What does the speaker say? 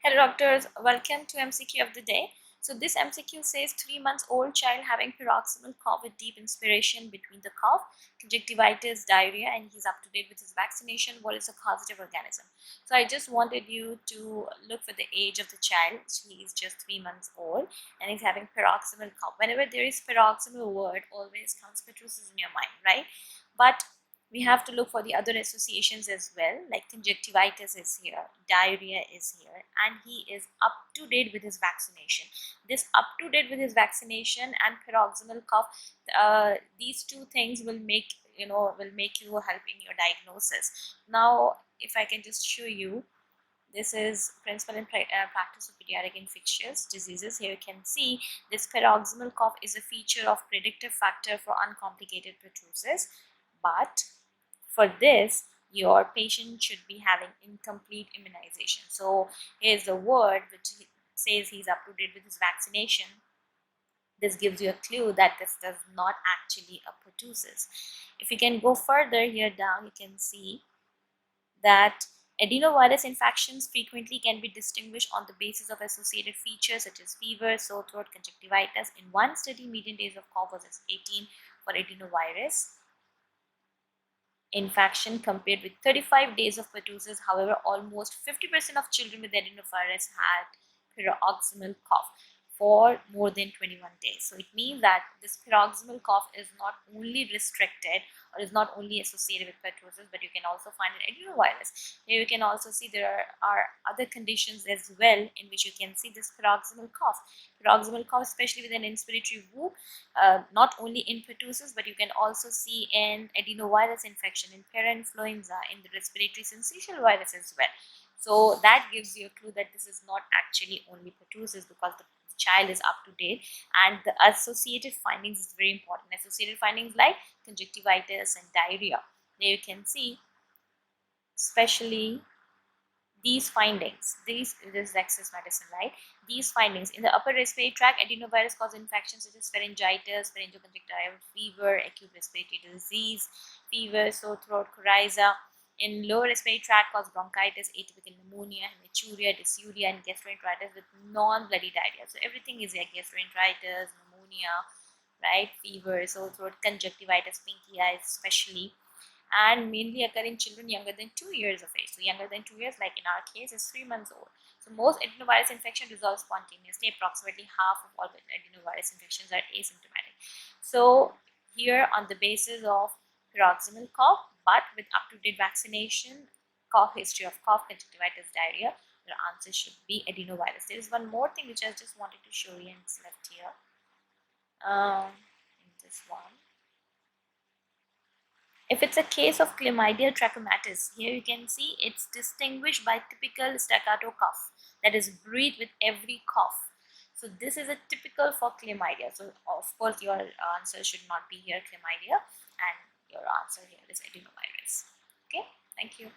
Hello doctors, welcome to MCQ of the day. So this MCQ says 3 months old child having paroxysmal cough with deep inspiration between the cough, conjunctivitis, diarrhea, and he's up to date with his vaccination. What is a causative organism? So I just wanted you to look for the age of the child. He is just 3 months old and he's having paroxysmal cough. Whenever there is paroxysmal word, always comes pertussis in your mind, right? But we have to look for the other associations as well, like conjunctivitis is here, diarrhea is here, and he is up to date with his vaccination. This up to date with his vaccination and paroxysmal cough, these two things will make you help in your diagnosis. Now if I can just show you, this is principle and practice of pediatric infectious diseases. Here you can see this paroxysmal cough is a feature of predictive factor for uncomplicated pertussis, but for this, your patient should be having incomplete immunization. So here's the word which says he's up to date with his vaccination. This gives you a clue that this does not actually a pertussis. If you can go further here down, you can see that adenovirus infections frequently can be distinguished on the basis of associated features such as fever, sore throat, conjunctivitis. In one study, median days of cough was 18 for adenovirus infection compared with 35 days of pertussis. However, almost 50% of children with adenovirus had paroxysmal cough for more than 21 days. So it means that this paroxysmal cough is not only restricted or is not only associated with pertussis, but you can also find an adenovirus. Here you can also see there are other conditions as well in which you can see this paroxysmal cough. Paroxysmal cough, especially with an inspiratory whoop, not only in pertussis, but you can also see in adenovirus infection, in parainfluenza, in the respiratory syncytial virus as well. So that gives you a clue that this is not actually only pertussis, because the child is up to date, and the associated findings is very important. Associated findings like conjunctivitis and diarrhea. There you can see especially these findings. This is access medicine, right? These findings in the upper respiratory tract, adenovirus cause infections such as pharyngitis, pharyngoconjunctival fever, acute respiratory disease, fever, sore throat, coryza. In lower respiratory tract, cause bronchitis, atypical pneumonia, hematuria, dysuria, and gastroenteritis with non-bloody diarrhea. So everything is here: gastroenteritis, pneumonia, right? Fever, sore throat, conjunctivitis, pinky eyes, especially, and mainly occur in children younger than 2 years of age. So younger than 2 years, like in our case, is 3 months old. So most adenovirus infection resolve spontaneously. Approximately half of all adenovirus infections are asymptomatic. So here, on the basis of paroxysmal cough, but with up-to-date vaccination, cough history of cough, conjunctivitis, diarrhea, your answer should be adenovirus. There is one more thing which I just wanted to show you, and it's left here. In this one, if it's a case of chlamydia trachomatis, here you can see it's distinguished by typical staccato cough, that is breathe with every cough. So this is a typical for chlamydia. So of course your answer should not be here chlamydia, and your answer here is adenovirus. Okay, thank you.